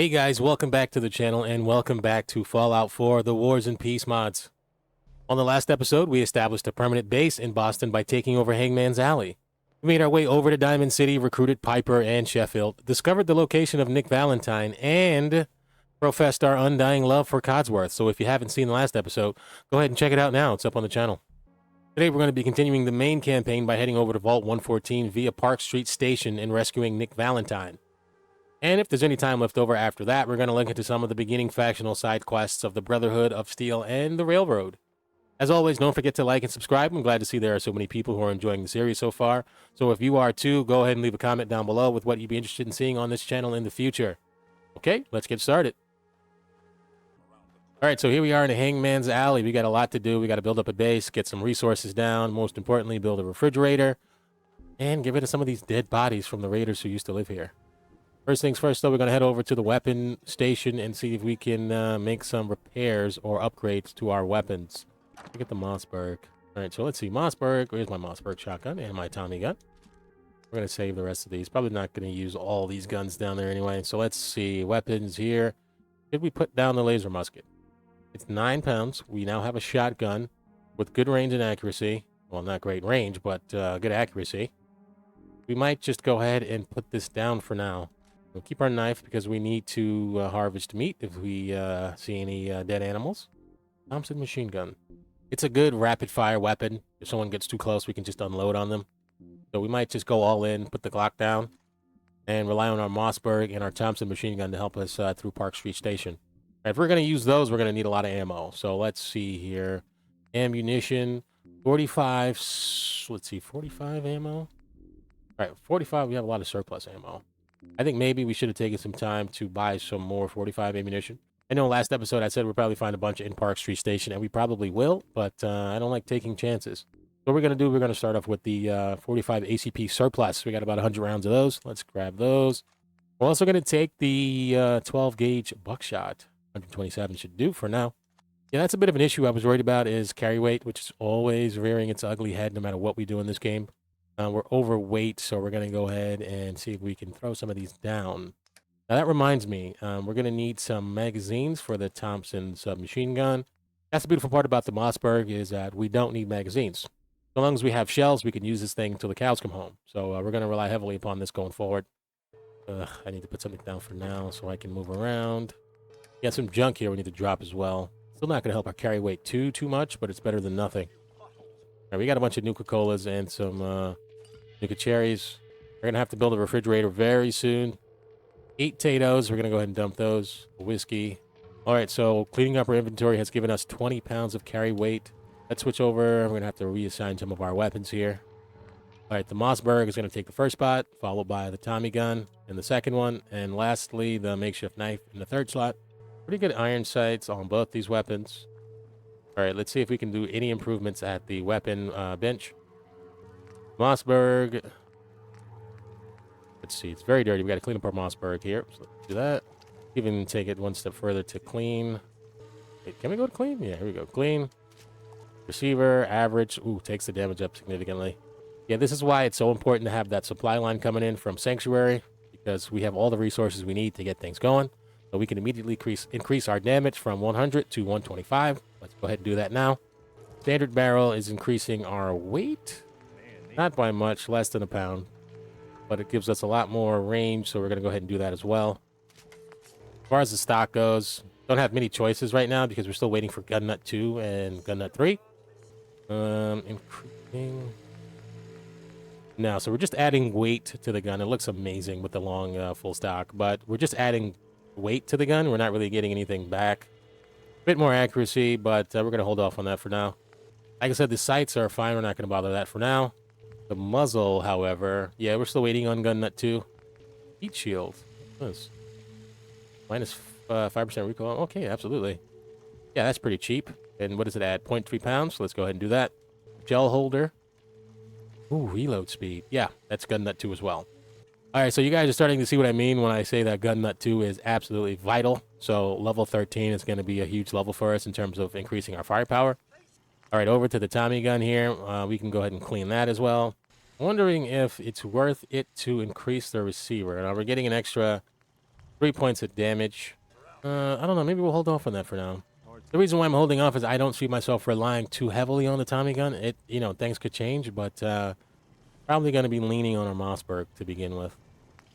Hey guys, welcome back to the channel and welcome back to Fallout 4, the Wars and Peace mods. On the last episode, we established a permanent base in Boston by taking over Hangman's Alley. We made our way over to Diamond City, recruited Piper and Sheffield, discovered the location of Nick Valentine, and professed our undying love for Codsworth. So if you haven't seen the last episode, go ahead and check it out now. It's up on the channel. Today we're going to be continuing the main campaign by heading over to Vault 114 via Park Street Station and rescuing Nick Valentine. And if there's any time left over after that, we're going to link into some of the beginning factional side quests of the Brotherhood of Steel and the Railroad. As always, don't forget to like and subscribe. I'm glad to see there are so many people who are enjoying the series so far. So if you are too, go ahead and leave a comment down below with what you'd be interested in seeing on this channel in the future. Okay, let's get started. All right, so here we are in the Hangman's Alley. We got a lot to do. We got to build up a base, get some resources down. Most importantly, build a refrigerator and get rid of some of these dead bodies from the raiders who used to live here. First things first, though, we're going to head over to the weapon station and see if we can make some repairs or upgrades to our weapons. Look at the Mossberg. All right, so let's see. Mossberg. Where's my Mossberg shotgun and my Tommy gun? We're going to save the rest of these. Probably not going to use all these guns down there anyway. So let's see. Weapons here. Should we put down the laser musket? It's 9 pounds. We now have a shotgun with good range and accuracy. Well, not great range, but good accuracy. We might just go ahead and put this down for now. We'll keep our knife because we need to harvest meat if we see any dead animals. Thompson machine gun. It's a good rapid-fire weapon. If someone gets too close, we can just unload on them. So we might just go all in, put the Glock down, and rely on our Mossberg and our Thompson machine gun to help us through Park Street Station. If we're going to use those, we're going to need a lot of ammo. So let's see here. Ammunition, 45. Let's see, 45 ammo. All right, 45, we have a lot of surplus ammo. I think maybe we should have taken some time to buy some more 45 ammunition. I know last episode I said we'll probably find a bunch in Park Street Station, and we probably will, but I don't like taking chances. So what we're going to do, we're going to start off with the 45 ACP surplus. We got about 100 rounds of those. Let's grab those. We're also going to take the 12-gauge buckshot. 127 should do for now. Yeah, that's a bit of an issue I was worried about is carry weight, which is always rearing its ugly head no matter what we do in this game. We're overweight, so we're going to go ahead and see if we can throw some of these down. Now, that reminds me, we're going to need some magazines for the Thompson submachine gun. That's the beautiful part about the Mossberg is that we don't need magazines. So long as we have shells, we can use this thing until the cows come home. So we're going to rely heavily upon this going forward. I need to put something down for now so I can move around. Got some junk here we need to drop as well. Still not going to help our carry weight too much, but it's better than nothing. All right, we got a bunch of Nuka-Colas and some Nuka cherries. We're going to have to build a refrigerator very soon. 8 potatoes. We're going to go ahead and dump those. Whiskey. All right, so cleaning up our inventory has given us 20 pounds of carry weight. Let's switch over. We're going to have to reassign some of our weapons here. All right, the Mossberg is going to take the first spot, followed by the Tommy gun in the second one, and lastly, the makeshift knife in the third slot. Pretty good iron sights on both these weapons. All right, let's see if we can do any improvements at the weapon bench. Mossberg. Let's see. It's very dirty. We got to clean up our Mossberg here. So let's do that. Even take it one step further to clean. Wait, can we go to clean? Yeah, here we go. Clean. Receiver. Average. Ooh, takes the damage up significantly. Yeah, this is why it's so important to have that supply line coming in from Sanctuary, because we have all the resources we need to get things going. So we can immediately increase our damage from 100 to 125. Let's go ahead and do that now. Standard barrel is increasing our weight. Not by much, less than a pound. But it gives us a lot more range, so we're going to go ahead and do that as well. As far as the stock goes, don't have many choices right now because we're still waiting for Gun Nut 2 and Gun Nut 3. Increasing. No, so we're just adding weight to the gun. It looks amazing with the long full stock, but we're just adding weight to the gun. We're not really getting anything back. A bit more accuracy, but we're going to hold off on that for now. Like I said, the sights are fine. We're not going to bother that for now. The muzzle, however, yeah, we're still waiting on Gun Nut 2. Heat shield. What's this? Minus 5% recoil. Okay, absolutely. Yeah, that's pretty cheap. And what does it add? 0.3 pounds. So let's go ahead and do that. Gel holder. Ooh, reload speed. Yeah, that's Gun Nut 2 as well. All right, so you guys are starting to see what I mean when I say that Gun Nut 2 is absolutely vital. So level 13 is going to be a huge level for us in terms of increasing our firepower. All right, over to the Tommy gun here. We can go ahead and clean that as well. I'm wondering if it's worth it to increase the receiver. Now, we're getting an extra 3 points of damage. I don't know. Maybe we'll hold off on that for now. The reason why I'm holding off is I don't see myself relying too heavily on the Tommy gun. Things could change, but probably going to be leaning on our Mossberg to begin with.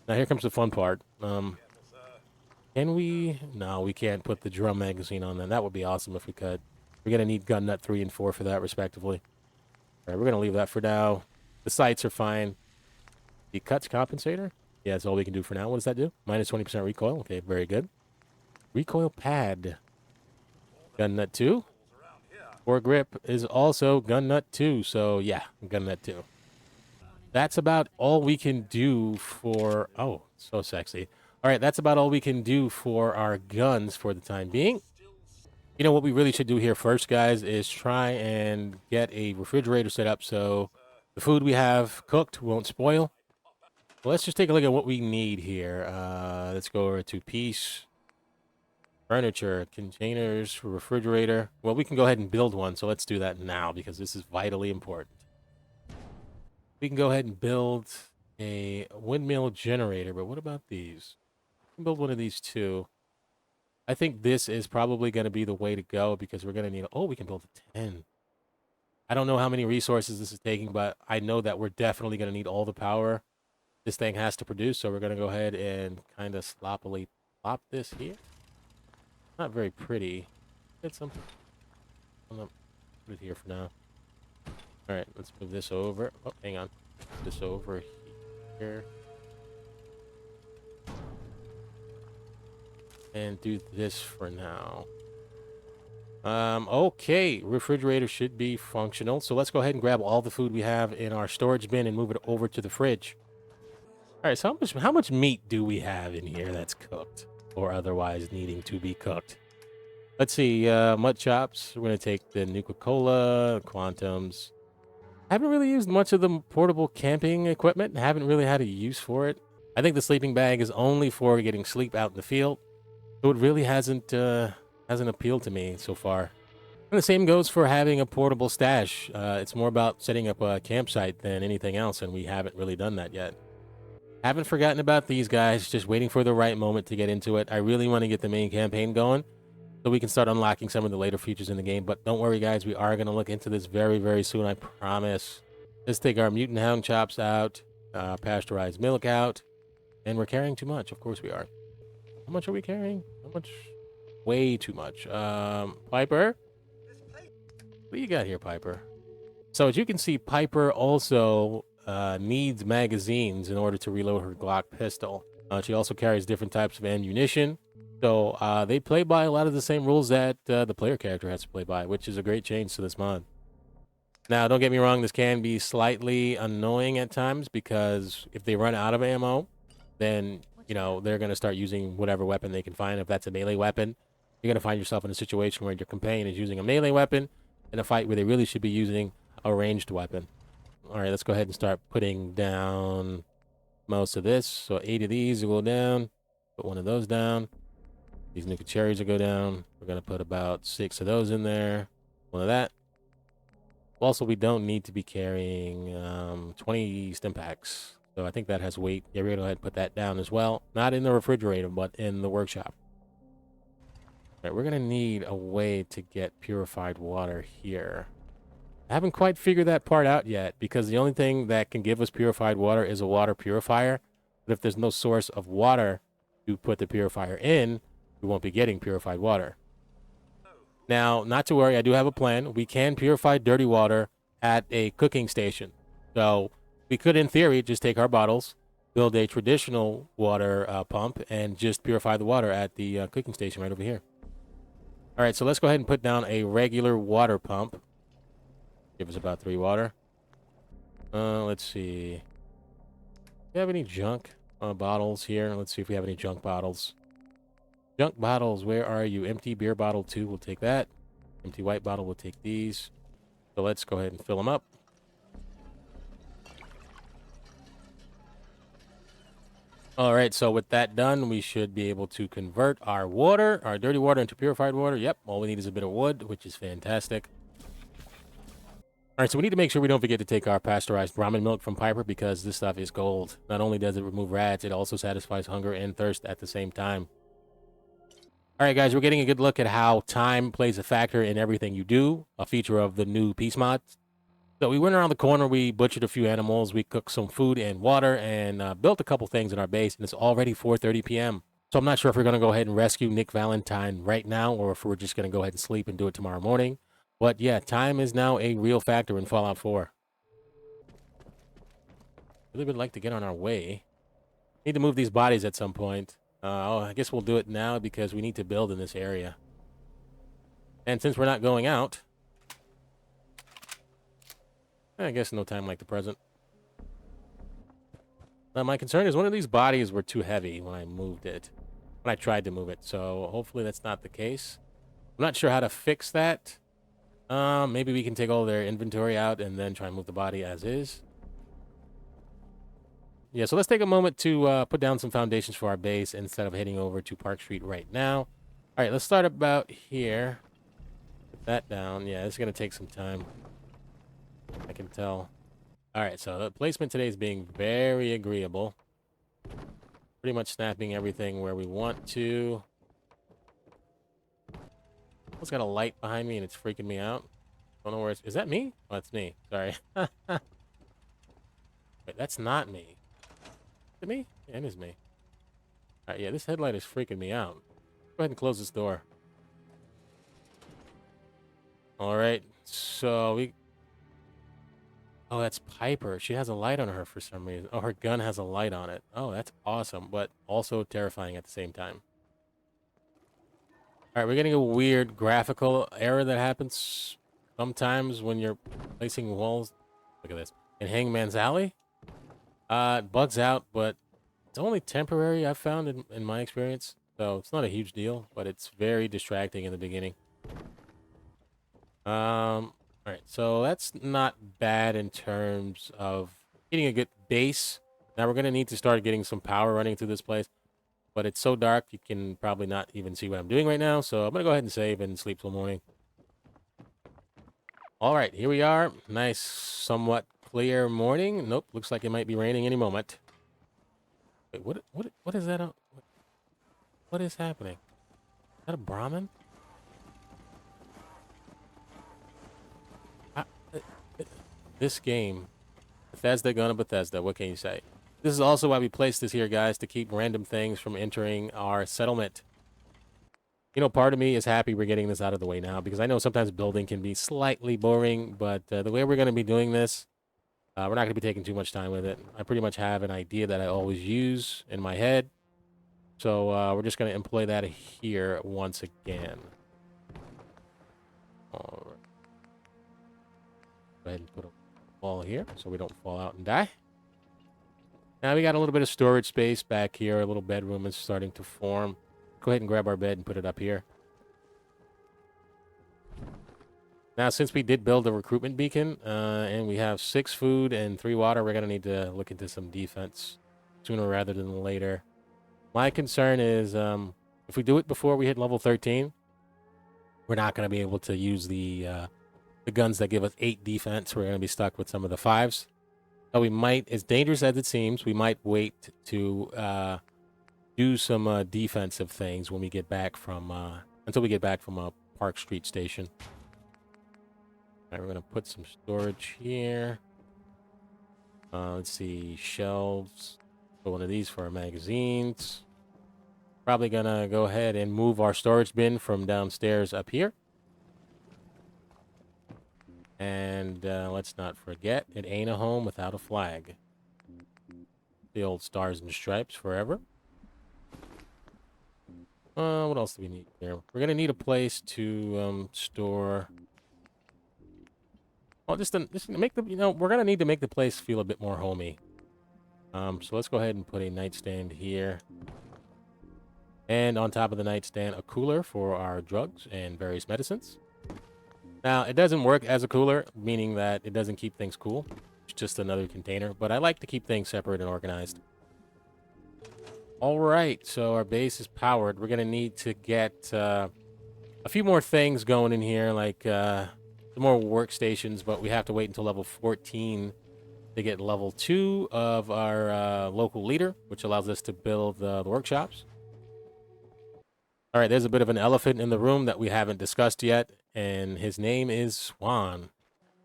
Now here comes the fun part. Can we? No, we can't put the drum magazine on then. That would be awesome if we could. We're going to need gun nut 3 and 4 for that, respectively. All right, we're going to leave that for now. The sights are fine. The cuts compensator? Yeah, that's all we can do for now. What does that do? Minus 20% recoil. Okay, very good. Recoil pad. Gun nut 2. Foregrip is also gun nut 2. So, yeah, gun nut 2. That's about all we can do for... Oh, so sexy. All right, that's about all we can do for our guns for the time being. You know what we really should do here first, guys, is try and get a refrigerator set up so the food we have cooked won't spoil. Well, let's just take a look at what we need here. Let's go over to P.E.A.C.E. Furniture, containers, refrigerator. Well, we can go ahead and build one, so let's do that now because this is vitally important. We can go ahead and build a windmill generator, but what about these? We can build one of these too. I think this is probably going to be the way to go because we're going to need... Oh, we can build a 10. I don't know how many resources this is taking, but I know that we're definitely going to need all the power this thing has to produce, so we're going to go ahead and kind of sloppily plop this here. Not very pretty. Get something. I'm going to put it here for now. All right, let's move this over. Oh, hang on. Move this over here. And do this for now. Okay, refrigerator should be functional. So let's go ahead and grab all the food we have in our storage bin and move it over to the fridge. All right, so how much meat do we have in here that's cooked or otherwise needing to be cooked? Let's see, mud chops. We're going to take the Nuka-Cola, Quantums. I haven't really used much of the portable camping equipment. I haven't really had a use for it. I think the sleeping bag is only for getting sleep out in the field. So it really hasn't appealed to me so far. And the same goes for having a portable stash. It's more about setting up a campsite than anything else, and we haven't really done that yet. Haven't forgotten about these guys, just waiting for the right moment to get into it. I really want to get the main campaign going so we can start unlocking some of the later features in the game. But don't worry, guys, we are going to look into this very, very soon, I promise. Let's take our mutant hound chops out, pasteurized milk out, and we're carrying too much. Of course we are. How much are we carrying? How much? Way too much. Piper? What do you got here, Piper? So as you can see, Piper also needs magazines in order to reload her Glock pistol. She also carries different types of ammunition. So they play by a lot of the same rules that the player character has to play by, which is a great change to this mod. Now, don't get me wrong, this can be slightly annoying at times because if they run out of ammo, then, you know, they're going to start using whatever weapon they can find. If that's a melee weapon, you're going to find yourself in a situation where your companion is using a melee weapon in a fight where they really should be using a ranged weapon. All right, let's go ahead and start putting down most of this. So 8 of these will go down. Put one of those down. These Nuka cherries will go down. We're going to put about 6 of those in there. One of that. Also, we don't need to be carrying 20 stim packs. So I think that has weight. Yeah, we're going to go ahead and put that down as well. Not in the refrigerator, but in the workshop. All right, we're going to need a way to get purified water here. I haven't quite figured that part out yet because the only thing that can give us purified water is a water purifier. But if there's no source of water to put the purifier in, we won't be getting purified water. Now, not to worry, I do have a plan. We can purify dirty water at a cooking station. So we could, in theory, just take our bottles, build a traditional water pump, and just purify the water at the cooking station right over here. All right, so let's go ahead and put down a regular water pump. Give us about 3 water. Let's see. Do you have any junk bottles here? Let's see if we have any junk bottles. Junk bottles, where are you? Empty beer bottle 2, we'll take that. Empty white bottle, we'll take these. So let's go ahead and fill them up. All right, so with that done, we should be able to convert our water, our dirty water, into purified water. Yep, all we need is a bit of wood, which is fantastic. All right, so we need to make sure we don't forget to take our pasteurized ramen milk from Piper because this stuff is gold. Not only does it remove rats, it also satisfies hunger and thirst at the same time. All right, guys, we're getting a good look at how time plays a factor in everything you do, a feature of the new P.E.A.C.E mods. So we went around the corner, we butchered a few animals, we cooked some food and water, and built a couple things in our base, and it's already 4:30 p.m. So I'm not sure if we're going to go ahead and rescue Nick Valentine right now, or if we're just going to go ahead and sleep and do it tomorrow morning. But yeah, time is now a real factor in Fallout 4. Really would like to get on our way. Need to move these bodies at some point. I guess we'll do it now because we need to build in this area. And since we're not going out, I guess no time like the present. Now, my concern is one of these bodies were too heavy when I moved it. When I tried to move it. So hopefully that's not the case. I'm not sure how to fix that. Maybe we can take all their inventory out and then try and move the body as is. Yeah, so let's take a moment to put down some foundations for our base instead of heading over to Park Street right now. All right, let's start about here. Put that down. Yeah, it's going to take some time. I can tell. All right, so the placement today is being very agreeable. Pretty much snapping everything where we want to. It's got a light behind me and it's freaking me out. Don't know where it's... Is that me? Oh, that's me. Sorry. Wait, that's not me. Is it me? Yeah, it is me. All right, yeah, this headlight is freaking me out. Go ahead and close this door. All right, so we... Oh, that's Piper. She has a light on her for some reason. Oh, her gun has a light on it. Oh, that's awesome, but also terrifying at the same time. All right, we're getting a weird graphical error that happens sometimes when you're placing walls. Look at this. In Hangman's Alley. It bugs out, but it's only temporary, I've found in my experience. So it's not a huge deal, but it's very distracting in the beginning. All right, so that's not bad in terms of getting a good base. Now we're going to need to start getting some power running through this place. But it's so dark, you can probably not even see what I'm doing right now. So I'm going to go ahead and save and sleep till morning. All right, here we are. Nice, somewhat clear morning. Nope, looks like it might be raining any moment. Wait, what is that? What is happening? Is that a Brahmin? This game, Bethesda gonna Bethesda, what can you say? This is also why we placed this here, guys, to keep random things from entering our settlement. You know, part of me is happy we're getting this out of the way now, because I know sometimes building can be slightly boring, but the way we're going to be doing this, we're not going to be taking too much time with it. I pretty much have an idea that I always use in my head, so we're just going to employ that here once again. All right. Go ahead and put a wall here so we don't fall out and die. Now we got a little bit of storage space back here. A little bedroom is starting to form. Go ahead and grab our bed and put it up here. Now, since we did build a recruitment beacon, and we have 6 food and 3 water, we're going to need to look into some defense sooner rather than later. My concern is, if we do it before we hit level 13, we're not going to be able to use the guns that give us 8 defense. We're going to be stuck with some of the 5s. So we might, as dangerous as it seems, we might wait to do some defensive things when we get back from, until we get back from Park Street Station. All right, we're going to put some storage here. Let's see, shelves. Put one of these for our magazines. Probably going to go ahead and move our storage bin from downstairs up here. And let's not forget, it ain't a home without a flag. The old stars and stripes forever. What else do we need here? We're going to need a place to store... Well, just to make the, we're going to need to make the place feel a bit more homey. So let's go ahead and put a nightstand here. And on top of the nightstand, a cooler for our drugs and various medicines. Now, it doesn't work as a cooler, meaning that it doesn't keep things cool. It's just another container, but I like to keep things separate and organized. All right, so our base is powered. We're going to need to get a few more things going in here, like some more workstations, but we have to wait until level 14 to get level 2 of our local leader, which allows us to build the workshops. All right, there's a bit of an elephant in the room that we haven't discussed yet, and his name is Swan.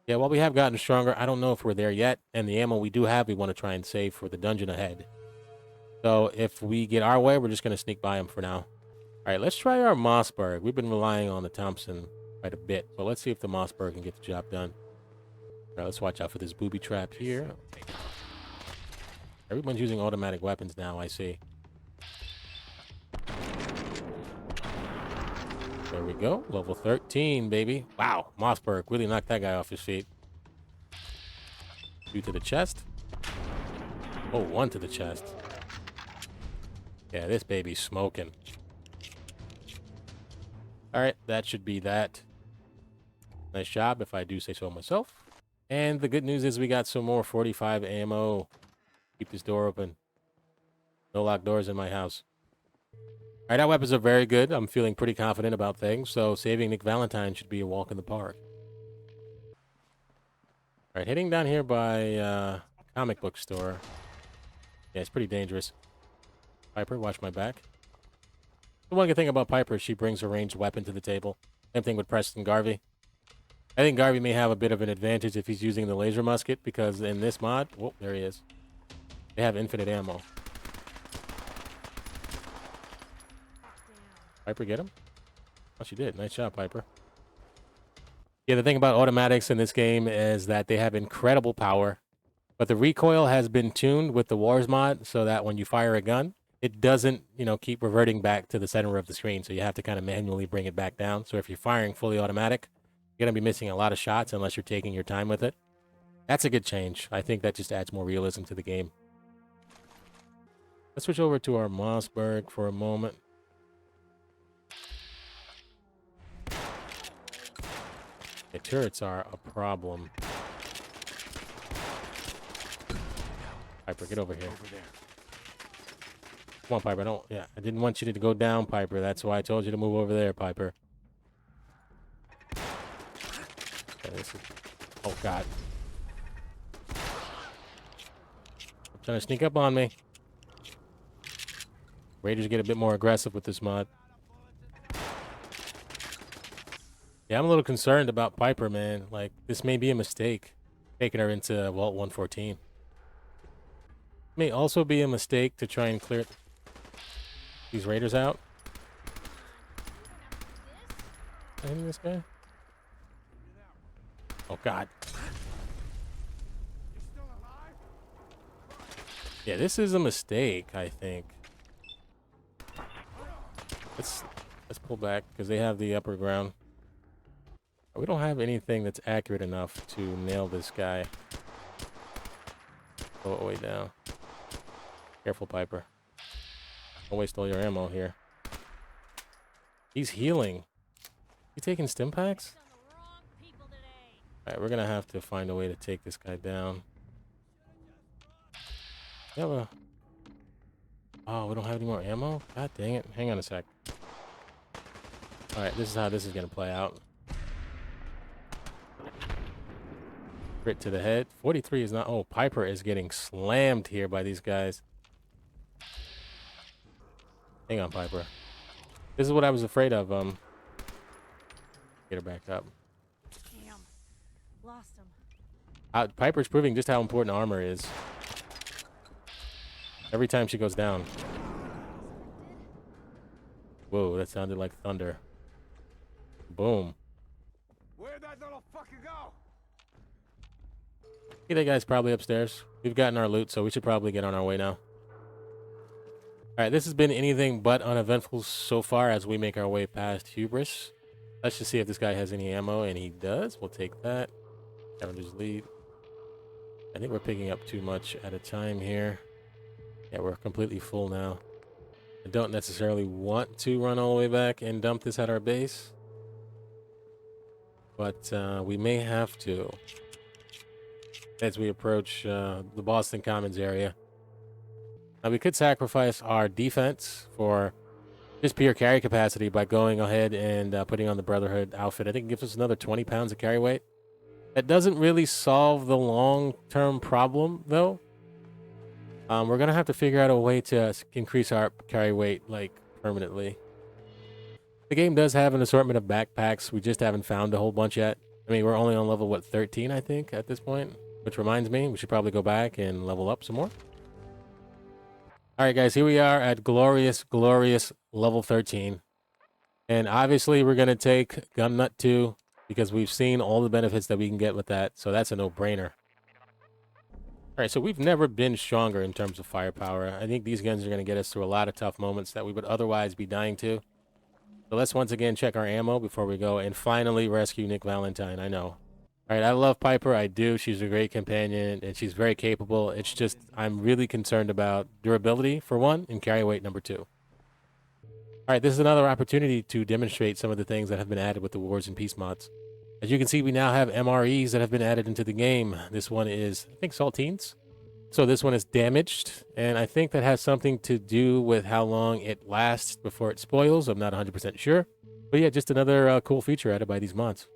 Yeah, while we have gotten stronger, I don't know if we're there yet, and the ammo we do have, we want to try and save for the dungeon ahead. So if we get our way, we're just going to sneak by him for now. All right, let's try our Mossberg. We've been relying on the Thompson quite a bit, but let's see if the Mossberg can get the job done. All right, let's watch out for this booby trap here. Everyone's using automatic weapons now, I see. There we go. Level 13, baby. Wow, Mossberg really knocked that guy off his feet. 2 to the chest. Oh, 1 to the chest. Yeah, this baby's smoking. All right, that should be that. Nice job, if I do say so myself. And the good news is we got some more 45 ammo. Keep this door open. No locked doors in my house. All right, our weapons are very good. I'm feeling pretty confident about things, so saving Nick Valentine should be a walk in the park. All right, heading down here by comic book store. Yeah, it's pretty dangerous. Piper, watch my back. The one good thing about Piper is she brings a ranged weapon to the table. Same thing with Preston Garvey. I think Garvey may have a bit of an advantage if he's using the laser musket, because in this mod... Whoa, there he is. They have infinite ammo. Piper, get him? Oh, she did. Nice job, Piper. Yeah, the thing about automatics in this game is that they have incredible power, but the recoil has been tuned with the W.A.R.S mod so that when you fire a gun, it doesn't, keep reverting back to the center of the screen. So you have to kind of manually bring it back down. So if you're firing fully automatic, you're going to be missing a lot of shots unless you're taking your time with it. That's a good change. I think that just adds more realism to the game. Let's switch over to our Mossberg for a moment. The turrets are a problem. Piper, get over here. Come on, Piper. I didn't want you to go down, Piper. That's why I told you to move over there, Piper. Okay, oh, God. Trying to sneak up on me. Raiders get a bit more aggressive with this mod. Yeah, I'm a little concerned about Piper, man. Like, this may be a mistake, taking her into Vault 114. May also be a mistake to try and clear these raiders out. Am I hitting this guy? Oh, God. Yeah, this is a mistake, I think. Let's pull back, because they have the upper ground. We don't have anything that's accurate enough to nail this guy. Slow it way down. Careful, Piper. Don't waste all your ammo here. He's healing. He taking stim packs? Alright, we're gonna have to find a way to take this guy down. Oh, we don't have any more ammo? God dang it. Hang on a sec. Alright, this is how this is gonna play out. Crit to the head. 43 is not... Oh, Piper is getting slammed here by these guys. Hang on, Piper. This is what I was afraid of. Get her back up. Damn. Lost him. Piper's proving just how important armor is. Every time she goes down. Whoa, that sounded like thunder. Boom. Where'd that little fucker go? Okay, that guy's probably upstairs. We've gotten our loot, so we should probably get on our way now. Alright, this has been anything but uneventful so far as we make our way past Hubris. Let's just see if this guy has any ammo, and he does. We'll take that. Scavenger's lead. I think we're picking up too much at a time here. Yeah, we're completely full now. I don't necessarily want to run all the way back and dump this at our base. But we may have to as we approach the Boston Commons area. Now, we could sacrifice our defense for just pure carry capacity by going ahead and putting on the Brotherhood outfit. I think it gives us another 20 pounds of carry weight. That doesn't really solve the long-term problem, though. We're going to have to figure out a way to increase our carry weight, like, permanently. The game does have an assortment of backpacks. We just haven't found a whole bunch yet. I mean, we're only on level, what, 13, I think, at this point? Which reminds me, we should probably go back and level up some more. All right, guys, here we are at glorious, glorious level 13. And obviously, we're going to take Gun Nut 2 because we've seen all the benefits that we can get with that. So that's a no-brainer. All right, so we've never been stronger in terms of firepower. I think these guns are going to get us through a lot of tough moments that we would otherwise be dying to. So let's once again check our ammo before we go and finally rescue Nick Valentine. I know. All right, I love Piper. I do. She's a great companion, and she's very capable. It's just I'm really concerned about durability, for one, and carry weight, number 2. All right, this is another opportunity to demonstrate some of the things that have been added with the Wars and Peace mods. As you can see, we now have MREs that have been added into the game. This one is, I think, Saltines. So this one is damaged, and I think that has something to do with how long it lasts before it spoils. I'm not 100% sure. But yeah, just another cool feature added by these mods.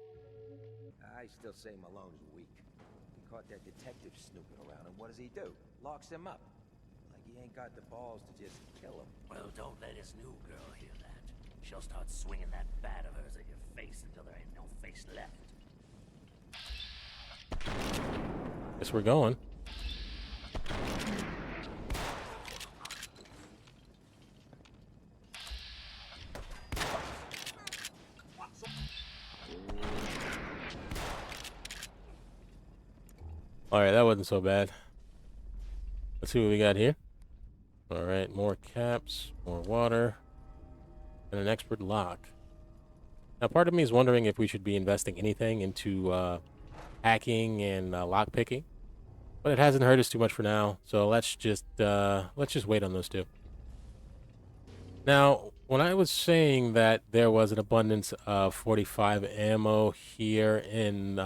I still say Malone's weak. He caught that detective snooping around, and what does he do? Locks him up. Like he ain't got the balls to just kill him. Well, don't let his new girl hear that. She'll start swinging that bat of hers at your face until there ain't no face left. Guess we're going. All right, that wasn't so bad. Let's see what we got here. All right, more caps, more water, and an expert lock. Now, part of me is wondering if we should be investing anything into hacking and lock picking, but it hasn't hurt us too much for now. So let's just wait on those two. Now, when I was saying that there was an abundance of 45 ammo here in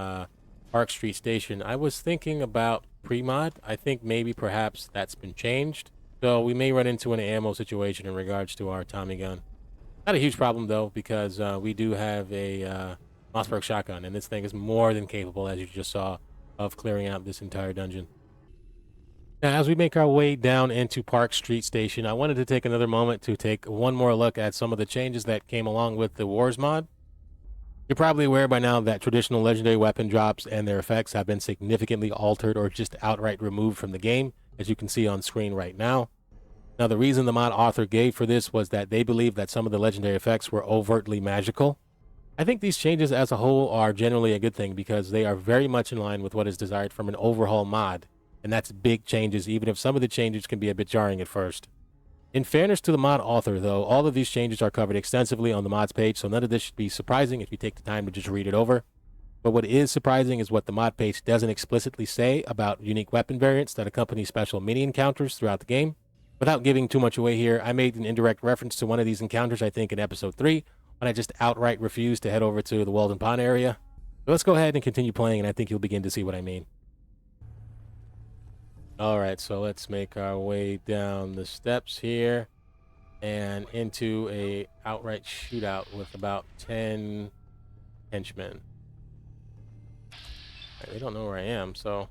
Park Street Station, I was thinking about pre-mod. I think maybe perhaps that's been changed. So we may run into an ammo situation in regards to our Tommy gun. Not a huge problem, though, because we do have a Mossberg shotgun, and this thing is more than capable, as you just saw, of clearing out this entire dungeon. Now, as we make our way down into Park Street Station, I wanted to take another moment to take one more look at some of the changes that came along with the Wars mod. You're probably aware by now that traditional legendary weapon drops and their effects have been significantly altered or just outright removed from the game, as you can see on screen right now. Now, the reason the mod author gave for this was that they believed that some of the legendary effects were overtly magical. I think these changes as a whole are generally a good thing because they are very much in line with what is desired from an overhaul mod. And that's big changes, even if some of the changes can be a bit jarring at first. In fairness to the mod author, though, all of these changes are covered extensively on the mods page, so none of this should be surprising if you take the time to just read it over. But what is surprising is what the mod page doesn't explicitly say about unique weapon variants that accompany special mini encounters throughout the game. Without giving too much away here, I made an indirect reference to one of these encounters, I think, in episode 3, when I just outright refused to head over to the Walden Pond area. So let's go ahead and continue playing, and I think you'll begin to see what I mean. Alright, so let's make our way down the steps here and into a outright shootout with about 10 henchmen. Right, they don't know where I am, so...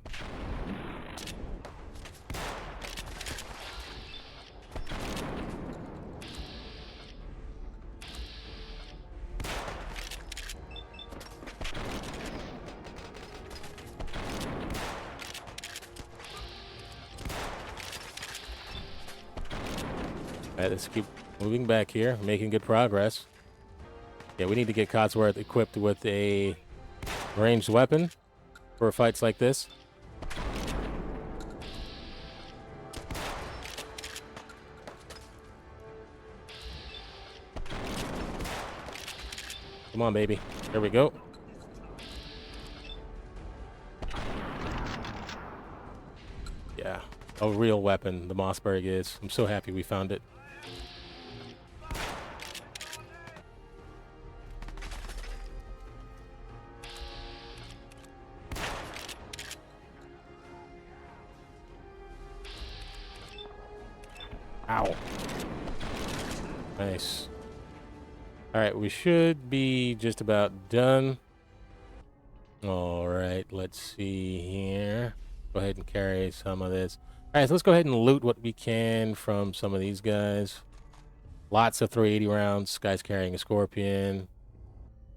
Alright, let's keep moving back here, making good progress. Yeah, we need to get Codsworth equipped with a ranged weapon for fights like this. Come on, baby. Here we go. Yeah, a real weapon, the Mossberg is. I'm so happy we found it. Ow. Nice. All right, we should be just about done. All right, let's see here. Go ahead and carry some of this. All right, so let's go ahead and loot what we can from some of these guys. Lots of 380 rounds. This guy's carrying a Scorpion.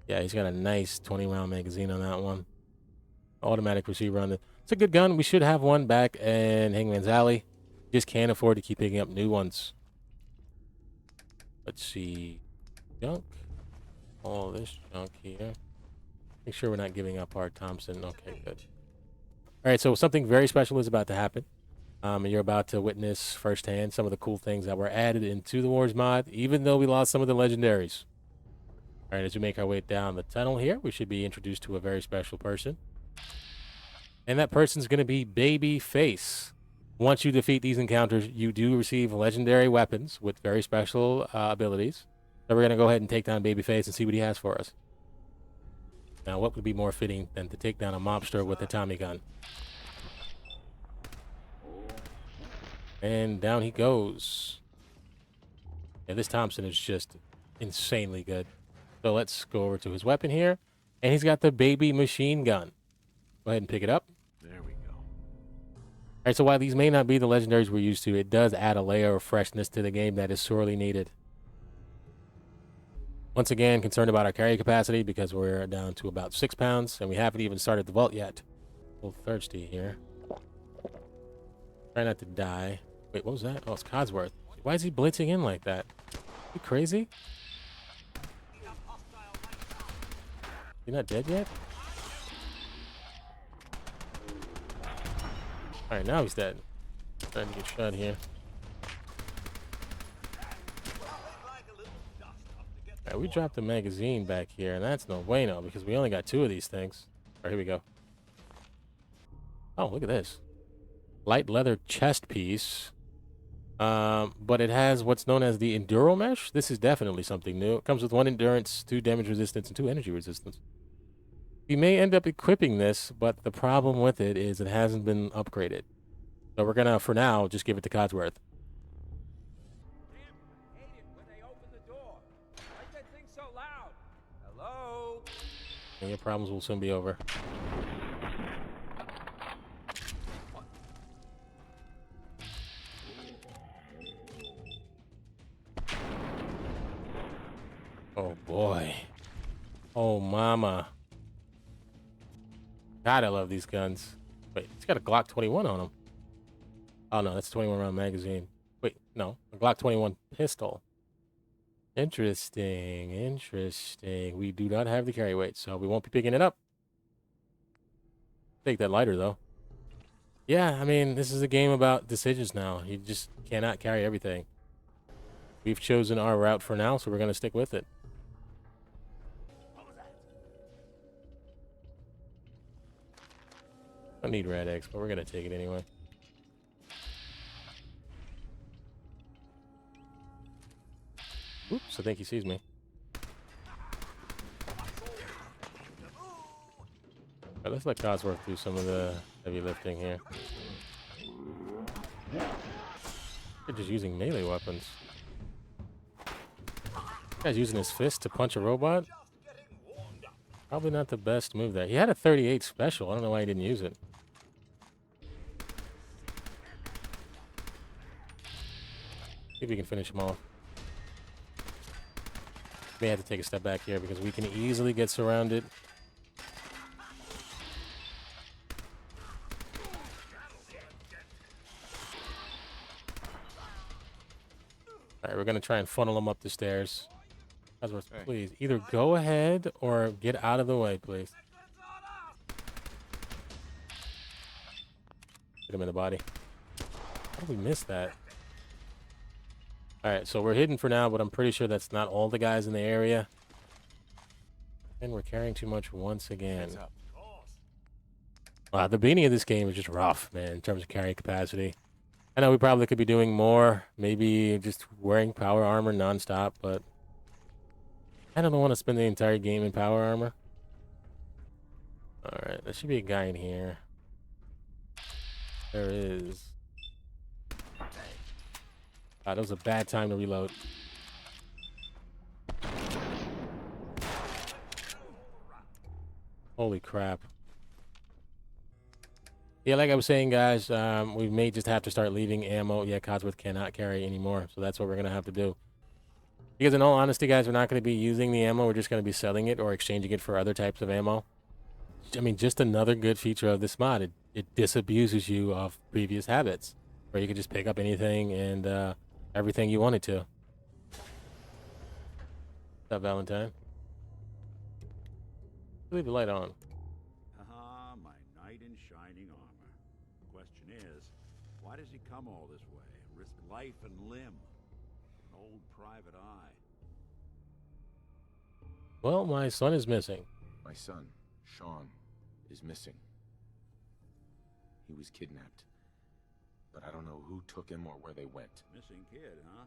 Yeah, he's got a nice 20-round magazine on that one. Automatic receiver on it. It's a good gun. We should have one back in Hangman's Alley. Just can't afford to keep picking up new ones. Let's see. Junk. All this junk here. Make sure we're not giving up our Thompson. Okay, good. All right, so something very special is about to happen. You're about to witness firsthand some of the cool things that were added into the Wars mod, even though we lost some of the legendaries. All right, as we make our way down the tunnel here, we should be introduced to a very special person. And that person's going to be Babyface. Once you defeat these encounters, you do receive legendary weapons with very special abilities. So we're going to go ahead and take down Babyface and see what he has for us. Now, what would be more fitting than to take down a mobster with a Tommy gun? And down he goes. Yeah, this Thompson is just insanely good. So let's go over to his weapon here. And he's got the baby machine gun. Go ahead and pick it up. There we go. All right, so while these may not be the legendaries we're used to, it does add a layer of freshness to the game that is sorely needed. Once again, concerned about our carry capacity because we're down to about 6 pounds, and we haven't even started the vault yet. A little thirsty here. Try not to die. Wait, what was that? Oh, it's Codsworth. Why is he blitzing in like that? You crazy? You're not dead yet? Alright, now he's dead. Trying to get shot here. Alright, we dropped the magazine back here, and that's no bueno because we only got 2 of these things. Alright, here we go. Oh, look at this. Light leather chest piece. But it has what's known as the Enduro Mesh. This is definitely something new. It comes with 1 endurance, 2 damage resistance, and 2 energy resistance. We may end up equipping this, but the problem with it is it hasn't been upgraded. So we're gonna, for now, just give it to Codsworth. Damn, hate it when they open the door. Why's that thing so loud? Hello? And your problems will soon be over. Oh boy. Oh mama. God, I love these guns. Wait, he's got a Glock 21 on him. Oh no, that's a 21 round magazine. Wait, no, a Glock 21 pistol. Interesting, interesting. We do not have the carry weight, so we won't be picking it up. Take that lighter though. Yeah, I mean, this is a game about decisions now. You just cannot carry everything. We've chosen our route for now, so we're going to stick with it. I don't need red eggs, but we're going to take it anyway. Oops, I think he sees me. All right, let's let Codsworth do some of the heavy lifting here. They're just using melee weapons. This guy's using his fist to punch a robot. Probably not the best move there. He had a 38 special. I don't know why he didn't use it. See if we can finish him off. May have to take a step back here because we can easily get surrounded. All right, we're going to try and funnel him up the stairs. Codsworth, please, either go ahead or get out of the way, please. Hit him in the body. How did we miss that? All right, so we're hidden for now, but I'm pretty sure that's not all the guys in the area. And we're carrying too much once again. Wow, the beginning of this game is just rough, man, in terms of carrying capacity. I know we probably could be doing more, maybe just wearing power armor nonstop, but I don't want to spend the entire game in power armor. All right, there should be a guy in here. There is. That was a bad time to reload. Holy crap. Yeah, like I was saying, guys, we may just have to start leaving ammo. Yeah, Codsworth cannot carry anymore, so that's what we're going to have to do. Because in all honesty, guys, we're not going to be using the ammo. We're just going to be selling it or exchanging it for other types of ammo. I mean, just another good feature of this mod. It disabuses you of previous habits, where you can just pick up anything and everything you wanted to. What's up, Valentine? Leave the light on. Ah, my knight in shining armor. Question is, why does he come all this way? Risk life and limb? An old private eye. Well, my son is missing. My son, Sean, is missing. He was kidnapped. But I don't know who took him or where they went. Missing kid, huh?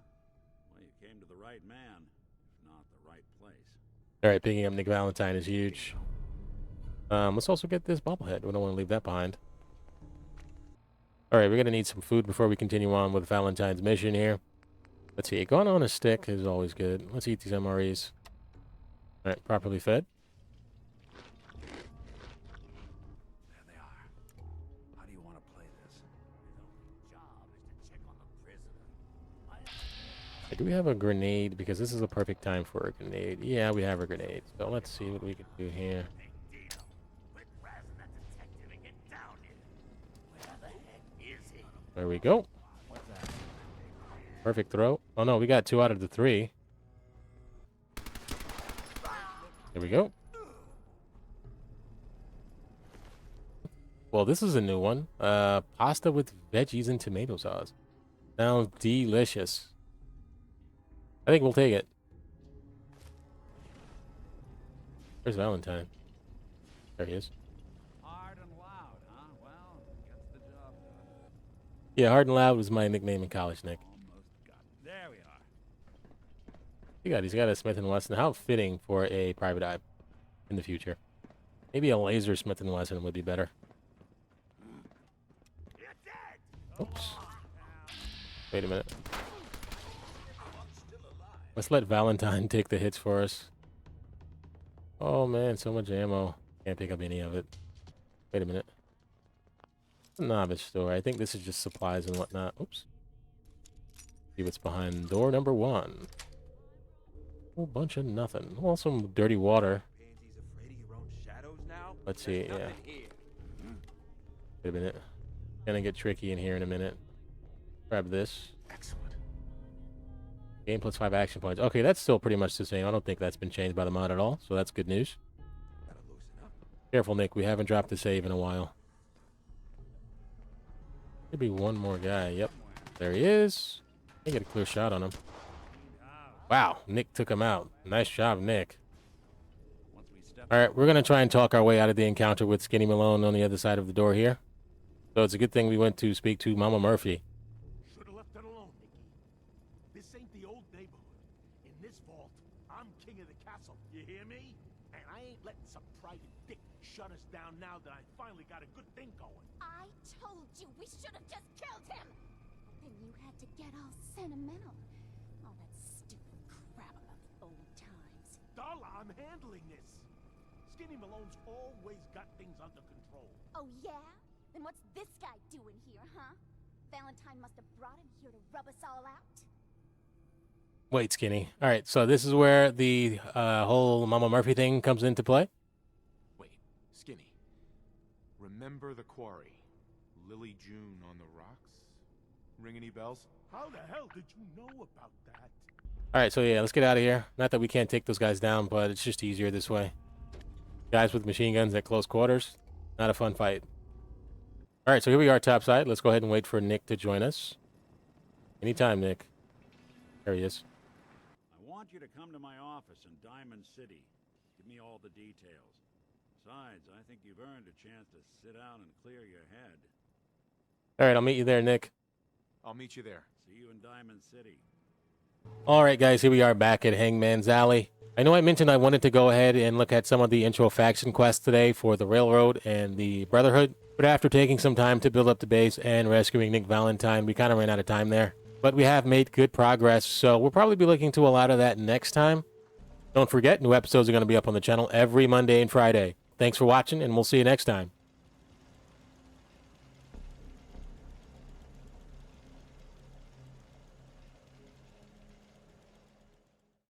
Well, you came to the right man, if not the right place. All right, picking up Nick Valentine is huge. Let's also get this bobblehead. We don't want to leave that behind. All right, we're going to need some food before we continue on with Valentine's mission here. Let's see. Going on a stick is always good. Let's eat these MREs. All right, properly fed. There they are. How do you want to play this? His only job is to check on the prisoner. Do we have a grenade? Because this is a perfect time for a grenade. Yeah, we have a grenade. So let's see what we can do here. Big deal. Quit razzing that detective and get down here. Where the heck is he? There we go. Perfect throw. Oh no, we got 2 out of the 3. There we go. Well, this is a new one. Pasta with veggies and tomato sauce. Sounds delicious. I think we'll take it. Where's Valentine? There he is. Hard and loud, huh? Well, gets the job done. Yeah, Hard and Loud was my nickname in college, Nick. Almost got it. There we are. He's got a Smith & Wesson. How fitting for a private eye in the future. Maybe a laser Smith & Wesson would be better. You're dead! Oops. Wait a minute. Let's let Valentine take the hits for us. Oh man, so much ammo. Can't pick up any of it. Wait a minute. Novice store. I think this is just supplies and whatnot. Oops. See what's behind door number 1. Whole bunch of nothing. Well, some dirty water. Pansy's afraid of your own shadows now? Let's see, There's yeah. nothing here. Wait a minute. Gonna get tricky in here in a minute. Grab this. Excellent. Game plus 5 action points. Okay, that's still pretty much the same. I don't think that's been changed by the mod at all, so that's good news. Gotta loosen up. Careful, Nick. We haven't dropped a save in a while. Could be one more guy. Yep. There he is. I get a clear shot on him. Wow, Nick took him out. Nice job, Nick. Once we step All right, we're going to try and talk our way out of the encounter with Skinny Malone on the other side of the door here. So it's a good thing we went to speak to Mama Murphy. Should have left it alone, Nicky. This ain't the old neighborhood. In this vault, I'm king of the castle. You hear me? And I ain't letting some private dick shut us down now that I finally got a good thing going. I told you we should have just killed him! Then you had to get all sentimental. All that stupid crap about the old times. Darla, I'm handling this. Skinny Malone's always got things under control. Oh yeah? Then what's this guy doing here, huh? Valentine must have brought him here to rub us all out. Wait, Skinny. All right, so this is where the whole Mama Murphy thing comes into play? Wait, Skinny. Remember the quarry? Lily June on the rocks? Ring any bells? How the hell did you know about that? All right, so yeah, let's get out of here. Not that we can't take those guys down, but it's just easier this way. Guys with machine guns at close quarters, not a fun fight. All right, so here we are topside. Let's go ahead and wait for Nick to join us. Anytime, Nick. There he is. I want you to come to my office in Diamond City. Give me all the details. Besides, I think you've earned a chance to sit down and clear your head. All right, I'll meet you there, Nick. I'll meet you there. See you in Diamond City. All right, guys, here we are back at Hangman's Alley. I know I mentioned I wanted to go ahead and look at some of the intro faction quests today for the Railroad and the Brotherhood, but after taking some time to build up the base and rescuing Nick Valentine, we kind of ran out of time there. But we have made good progress, so we'll probably be looking to a lot of that next time. Don't forget, new episodes are going to be up on the channel every Monday and Friday. Thanks for watching, and we'll see you next time.